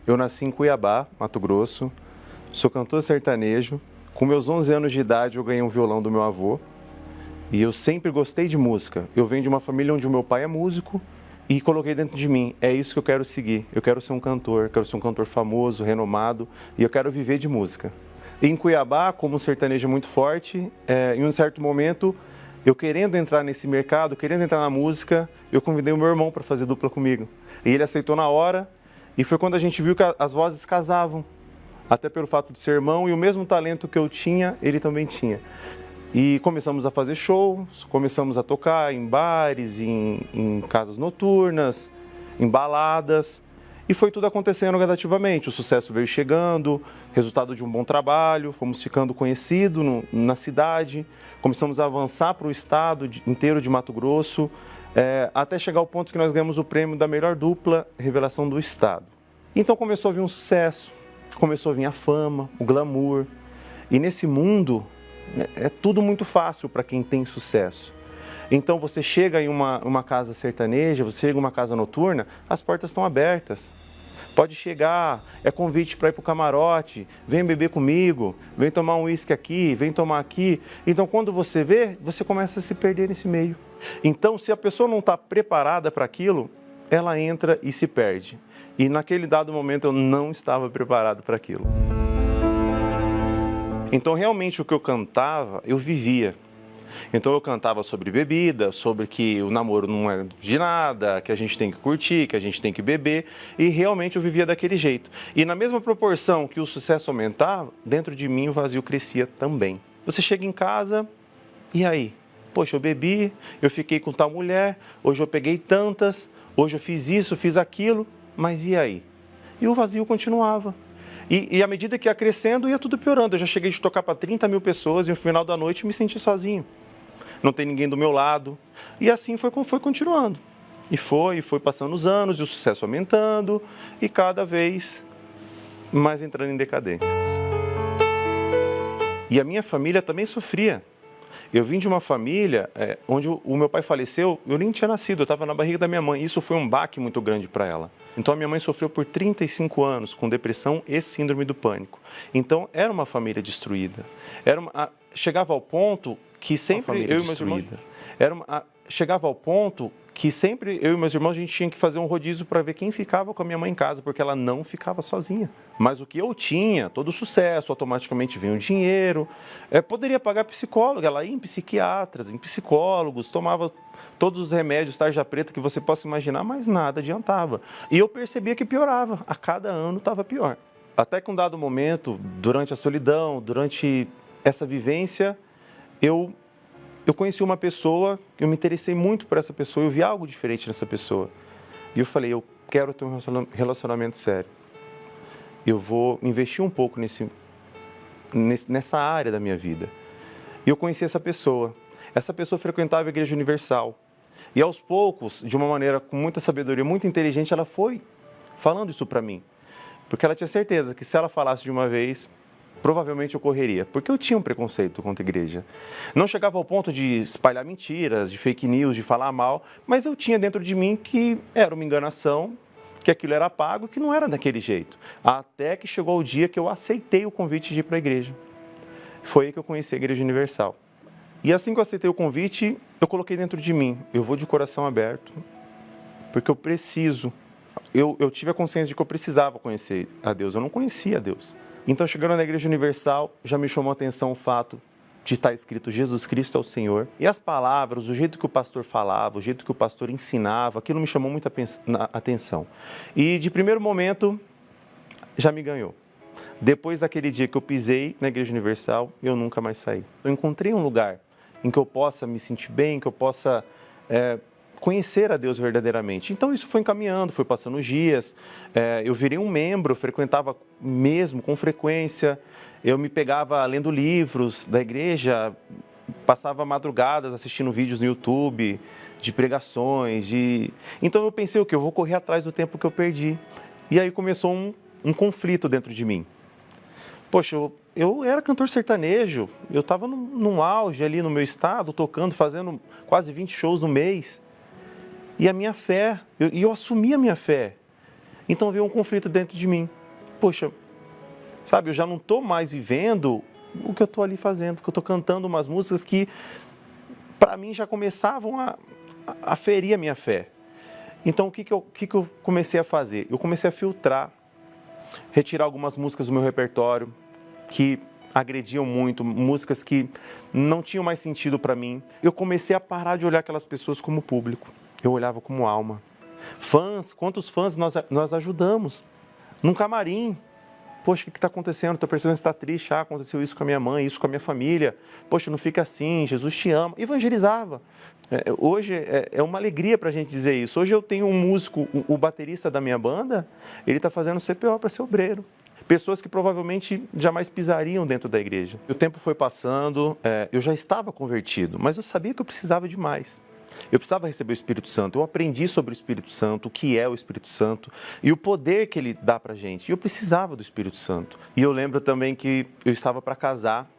Eu nasci em Cuiabá, Mato Grosso, sou cantor sertanejo. Com meus 11 anos de idade eu ganhei um violão do meu avô e eu sempre gostei de música. Eu venho de uma família onde o meu pai é músico e coloquei dentro de mim, é isso que eu quero seguir. Eu quero ser um cantor famoso, renomado e eu quero viver de música. Em Cuiabá, como um sertanejo muito forte, em um certo momento, eu querendo entrar nesse mercado, querendo entrar na música, eu convidei o meu irmão para fazer dupla comigo. E ele aceitou na hora e foi quando a gente viu que as vozes casavam. Até pelo fato de ser irmão e o mesmo talento que eu tinha, ele também tinha. E começamos a fazer shows, começamos a tocar em bares, em casas noturnas, em baladas. E foi tudo acontecendo gradativamente. O sucesso veio chegando, resultado de um bom trabalho, fomos ficando conhecidos na cidade, começamos a avançar para o estado inteiro de Mato Grosso, até chegar ao ponto que nós ganhamos o prêmio da melhor dupla revelação do estado. Então começou a vir um sucesso. Começou a vir a fama, o glamour. E nesse mundo é tudo muito fácil para quem tem sucesso. Então você chega em uma casa sertaneja, você chega em uma casa noturna, as portas estão abertas. Pode chegar, é convite para ir para o camarote, vem beber comigo, vem tomar um uísque aqui, vem tomar aqui. Então quando você vê, você começa a se perder nesse meio. Então se a pessoa não está preparada para aquilo, ela entra e se perde. E naquele dado momento eu não estava preparado para aquilo. Então realmente o que eu cantava, eu vivia. Então eu cantava sobre bebida, sobre que o namoro não é de nada, que a gente tem que curtir, que a gente tem que beber. E realmente eu vivia daquele jeito. E na mesma proporção que o sucesso aumentava, dentro de mim o vazio crescia também. Você chega em casa, e aí? Poxa, eu bebi, eu fiquei com tal mulher, hoje eu peguei tantas, hoje eu fiz isso, fiz aquilo. Mas e aí? E o vazio continuava. E à medida que ia crescendo, ia tudo piorando. Eu já cheguei de tocar para 30 mil pessoas e no final da noite me senti sozinho. Não tem ninguém do meu lado. E assim foi continuando. E foi passando os anos, e o sucesso aumentando, e cada vez mais entrando em decadência. E a minha família também sofria. Eu vim de uma família onde o meu pai faleceu, eu nem tinha nascido, eu estava na barriga da minha mãe. Isso foi um baque muito grande para ela. Então a minha mãe sofreu por 35 anos com depressão e síndrome do pânico. Então era uma família destruída. Chegava ao ponto que sempre eu e meus irmãos... Chegava ao ponto que sempre eu e meus irmãos a gente tinha que fazer um rodízio para ver quem ficava com a minha mãe em casa, porque ela não ficava sozinha. Mas o que eu tinha, todo o sucesso, automaticamente vinha o dinheiro, poderia pagar psicóloga, ela ia em psiquiatras, em psicólogos, tomava todos os remédios, tarja preta que você possa imaginar, mas nada adiantava. E eu percebia que piorava, a cada ano estava pior. Até que um dado momento, durante a solidão, durante essa vivência, eu conheci uma pessoa, eu me interessei muito por essa pessoa, eu vi algo diferente nessa pessoa. E eu falei, eu quero ter um relacionamento sério. Eu vou investir um pouco nessa área da minha vida. E eu conheci essa pessoa. Essa pessoa frequentava a Igreja Universal. E aos poucos, de uma maneira com muita sabedoria, muito inteligente, ela foi falando isso para mim. Porque ela tinha certeza que se ela falasse de uma vez, provavelmente ocorreria, porque eu tinha um preconceito contra a igreja. Não chegava ao ponto de espalhar mentiras, de fake news, de falar mal, mas eu tinha dentro de mim que era uma enganação, que aquilo era pago, que não era daquele jeito. Até que chegou o dia que eu aceitei o convite de ir para a igreja. Foi aí que eu conheci a Igreja Universal. E assim que eu aceitei o convite, eu coloquei dentro de mim, eu vou de coração aberto, porque eu preciso. Eu tive a consciência de que eu precisava conhecer a Deus, eu não conhecia a Deus. Então, chegando na Igreja Universal, já me chamou a atenção o fato de estar escrito Jesus Cristo é o Senhor. E as palavras, o jeito que o pastor falava, o jeito que o pastor ensinava, aquilo me chamou muita atenção. E de primeiro momento, já me ganhou. Depois daquele dia que eu pisei na Igreja Universal, eu nunca mais saí. Eu encontrei um lugar em que eu possa me sentir bem, que eu possa conhecer a Deus verdadeiramente. Então isso foi encaminhando, foi passando os dias, eu virei um membro, frequentava mesmo com frequência, eu me pegava lendo livros da igreja, passava madrugadas assistindo vídeos no YouTube, de pregações, Então eu pensei o quê? Eu vou correr atrás do tempo que eu perdi. E aí começou um conflito dentro de mim. Poxa, eu era cantor sertanejo, eu estava num auge ali no meu estado, tocando, fazendo quase 20 shows no mês. E a minha fé, eu assumi a minha fé. Então veio um conflito dentro de mim. Poxa, sabe, eu já não estou mais vivendo o que eu estou ali fazendo, que eu estou cantando umas músicas que, para mim, já começavam a ferir a minha fé. Então, o que eu comecei a fazer? Eu comecei a filtrar, retirar algumas músicas do meu repertório que agrediam muito, músicas que não tinham mais sentido para mim. Eu comecei a parar de olhar aquelas pessoas como público. Eu olhava como alma. Fãs, quantos fãs nós ajudamos? Num camarim. Poxa, o que está acontecendo? Estou percebendo que está triste. Aconteceu isso com a minha mãe, isso com a minha família. Poxa, não fica assim, Jesus te ama. Evangelizava. Hoje é uma alegria para a gente dizer isso. Hoje eu tenho um músico, o baterista da minha banda, ele está fazendo CPO para ser obreiro. Pessoas que provavelmente jamais pisariam dentro da igreja. O tempo foi passando, eu já estava convertido, mas eu sabia que eu precisava de mais. Eu precisava receber o Espírito Santo. Eu aprendi sobre o Espírito Santo, o que é o Espírito Santo e o poder que ele dá pra gente. E eu precisava do Espírito Santo. E eu lembro também que eu estava para casar,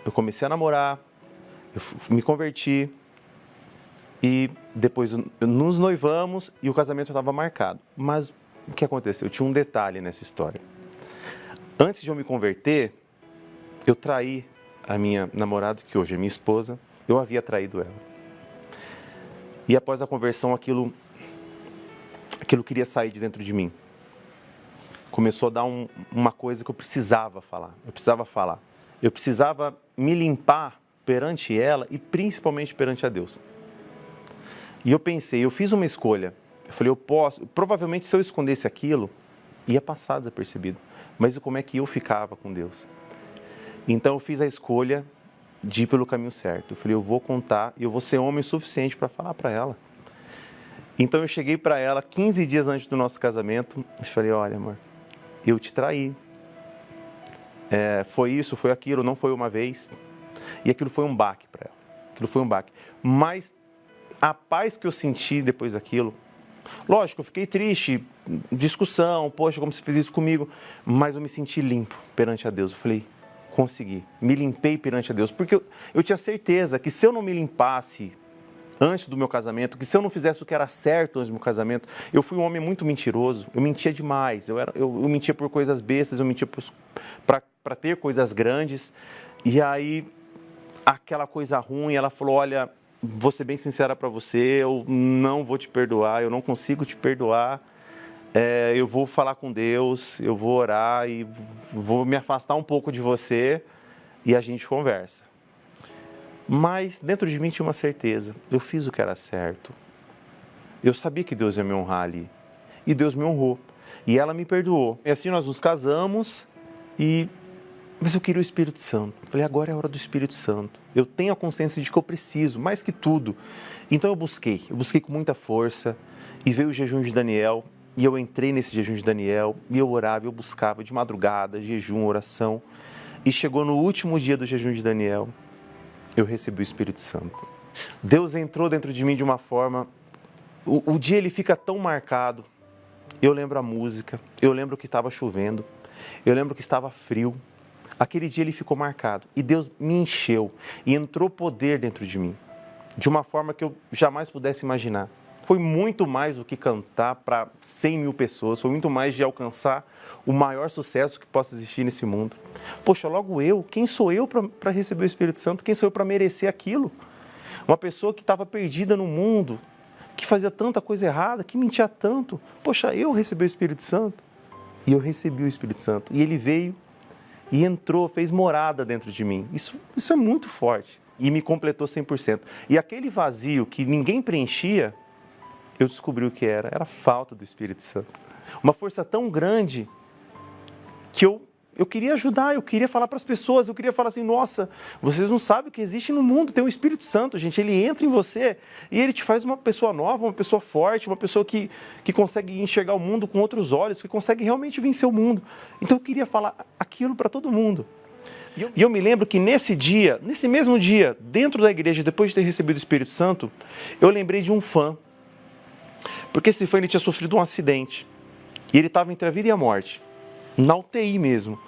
eu comecei a namorar, eu me converti e depois nos noivamos e o casamento estava marcado. Mas o que aconteceu? Tinha um detalhe nessa história. Antes de eu me converter, eu traí a minha namorada, que hoje é minha esposa, eu havia traído ela. E após a conversão, aquilo queria sair de dentro de mim. Começou a dar uma coisa que eu precisava falar. Eu precisava me limpar perante ela e principalmente perante a Deus. E eu pensei, eu fiz uma escolha. Eu falei, provavelmente se eu escondesse aquilo, ia passar desapercebido. Mas como é que eu ficava com Deus? Então eu fiz a escolha de ir pelo caminho certo. Eu falei, eu vou contar e eu vou ser homem o suficiente para falar para ela. Então eu cheguei para ela 15 dias antes do nosso casamento e falei, olha, amor, eu te traí. Foi isso, foi aquilo, não foi uma vez. E aquilo foi um baque para ela. Mas a paz que eu senti depois daquilo, lógico, eu fiquei triste, discussão, poxa, como você fez isso comigo, mas eu me senti limpo perante a Deus. Eu falei, consegui, me limpei perante a Deus, porque eu tinha certeza que se eu não me limpasse antes do meu casamento, que se eu não fizesse o que era certo antes do meu casamento, eu fui um homem muito mentiroso, eu mentia demais, eu mentia por coisas bestas, eu mentia para ter coisas grandes, e aí aquela coisa ruim, ela falou, olha, vou ser bem sincera para você, eu não vou te perdoar, eu não consigo te perdoar, eu vou falar com Deus, eu vou orar e vou me afastar um pouco de você e a gente conversa. Mas dentro de mim tinha uma certeza, eu fiz o que era certo. Eu sabia que Deus ia me honrar ali. E Deus me honrou. E ela me perdoou. E assim nós nos casamos mas eu queria o Espírito Santo. Falei, agora é a hora do Espírito Santo. Eu tenho a consciência de que eu preciso, mais que tudo. Então eu busquei com muita força e veio o jejum de Daniel. E eu entrei nesse jejum de Daniel e eu orava, eu buscava de madrugada, jejum, oração. E chegou no último dia do jejum de Daniel, eu recebi o Espírito Santo. Deus entrou dentro de mim de uma forma... O dia ele fica tão marcado. Eu lembro a música, eu lembro que estava chovendo, eu lembro que estava frio. Aquele dia ele ficou marcado e Deus me encheu e entrou poder dentro de mim, de uma forma que eu jamais pudesse imaginar. Foi muito mais do que cantar para 100 mil pessoas, foi muito mais de alcançar o maior sucesso que possa existir nesse mundo. Poxa, logo eu, quem sou eu para receber o Espírito Santo? Quem sou eu para merecer aquilo? Uma pessoa que estava perdida no mundo, que fazia tanta coisa errada, que mentia tanto. Poxa, eu recebi o Espírito Santo? E eu recebi o Espírito Santo. E ele veio e entrou, fez morada dentro de mim. Isso é muito forte. E me completou 100%. E aquele vazio que ninguém preenchia, eu descobri o que era a falta do Espírito Santo. Uma força tão grande que eu queria ajudar, eu queria falar para as pessoas, eu queria falar assim, nossa, vocês não sabem o que existe no mundo, tem o Espírito Santo, gente, ele entra em você e ele te faz uma pessoa nova, uma pessoa forte, uma pessoa que consegue enxergar o mundo com outros olhos, que consegue realmente vencer o mundo. Então eu queria falar aquilo para todo mundo. E eu me lembro que nesse mesmo dia, dentro da igreja, depois de ter recebido o Espírito Santo, eu lembrei de um fã. Porque esse fã ele tinha sofrido um acidente. E ele estava entre a vida e a morte. Na UTI mesmo.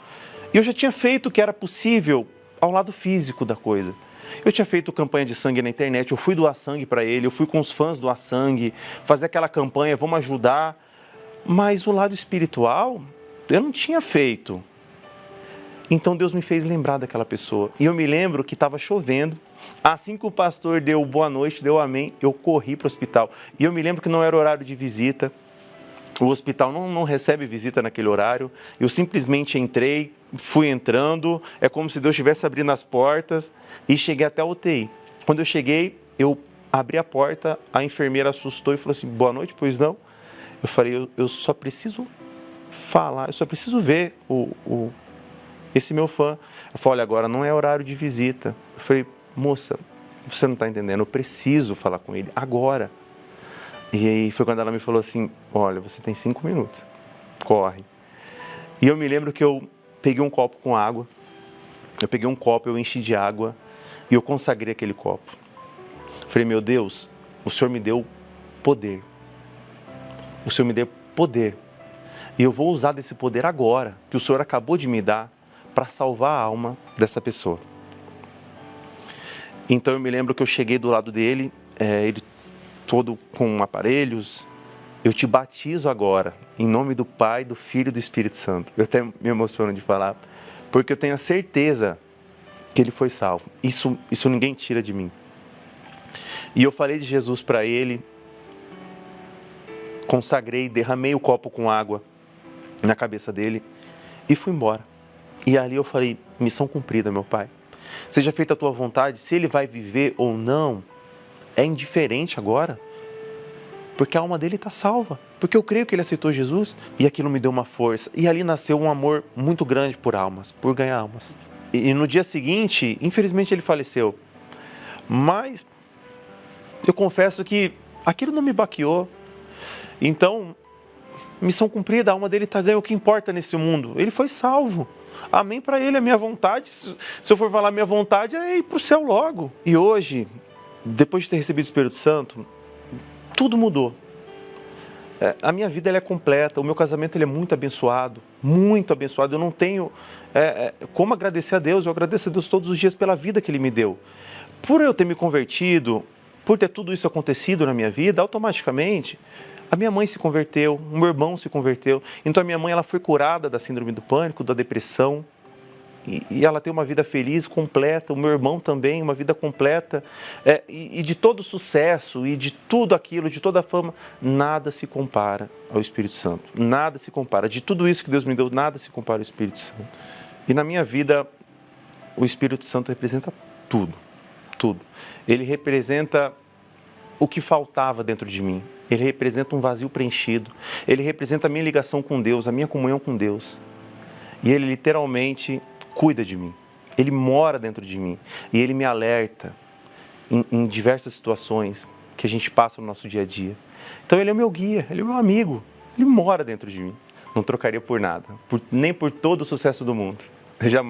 E eu já tinha feito o que era possível ao lado físico da coisa. Eu tinha feito campanha de sangue na internet, eu fui doar sangue para ele, eu fui com os fãs doar sangue, fazer aquela campanha, vamos ajudar. Mas o lado espiritual, eu não tinha feito. Então Deus me fez lembrar daquela pessoa. E eu me lembro que estava chovendo. Assim que o pastor deu boa noite, deu amém, eu corri para o hospital. E eu me lembro que não era horário de visita. O hospital não recebe visita naquele horário. Eu simplesmente entrei, fui entrando. É como se Deus estivesse abrindo as portas e cheguei até a UTI. Quando eu cheguei, eu abri a porta, a enfermeira assustou e falou assim, boa noite, pois não? Eu falei, eu só preciso falar, eu só preciso ver esse meu fã. Eu falei, olha, agora não é horário de visita. Eu falei, moça, você não está entendendo, eu preciso falar com ele agora. E aí foi quando ela me falou assim, olha, você tem 5 minutos, corre. E eu me lembro que eu peguei um copo com água, eu enchi de água e eu consagrei aquele copo. Eu falei, meu Deus, o Senhor me deu poder. O Senhor me deu poder. E eu vou usar desse poder agora, que o Senhor acabou de me dar, para salvar a alma dessa pessoa. Então eu me lembro que eu cheguei do lado dele, ele todo com aparelhos. Eu te batizo agora, em nome do Pai, do Filho e do Espírito Santo. Eu até me emociono de falar, porque eu tenho a certeza que ele foi salvo. Isso ninguém tira de mim. E eu falei de Jesus para ele, consagrei, derramei o copo com água na cabeça dele e fui embora. E ali eu falei, missão cumprida, meu Pai. Seja feita a tua vontade, se ele vai viver ou não, é indiferente agora, porque a alma dele está salva, porque eu creio que ele aceitou Jesus e aquilo me deu uma força. E ali nasceu um amor muito grande por almas, por ganhar almas. E no dia seguinte, infelizmente ele faleceu, mas eu confesso que aquilo não me baqueou. Então, missão cumprida, a alma dele está ganha, o que importa nesse mundo? Ele foi salvo. Amém para ele, a minha vontade, se eu for falar minha vontade, é ir para o céu logo. E hoje, depois de ter recebido o Espírito Santo, tudo mudou. A minha vida ela é completa, o meu casamento ele é muito abençoado, eu não tenho como agradecer a Deus, eu agradeço a Deus todos os dias pela vida que Ele me deu. Por eu ter me convertido, por ter tudo isso acontecido na minha vida, automaticamente, a minha mãe se converteu, o meu irmão se converteu, então a minha mãe ela foi curada da síndrome do pânico, da depressão, e ela tem uma vida feliz, completa, o meu irmão também, uma vida completa, e de todo sucesso, e de tudo aquilo, de toda a fama, nada se compara ao Espírito Santo, nada se compara, de tudo isso que Deus me deu, nada se compara ao Espírito Santo. E na minha vida, o Espírito Santo representa tudo, tudo. Ele representa o que faltava dentro de mim, ele representa um vazio preenchido, ele representa a minha ligação com Deus, a minha comunhão com Deus, e ele literalmente cuida de mim, ele mora dentro de mim e ele me alerta em diversas situações que a gente passa no nosso dia a dia. Então ele é o meu guia, ele é o meu amigo, ele mora dentro de mim. Não trocaria por nada, nem por todo o sucesso do mundo. Eu jamais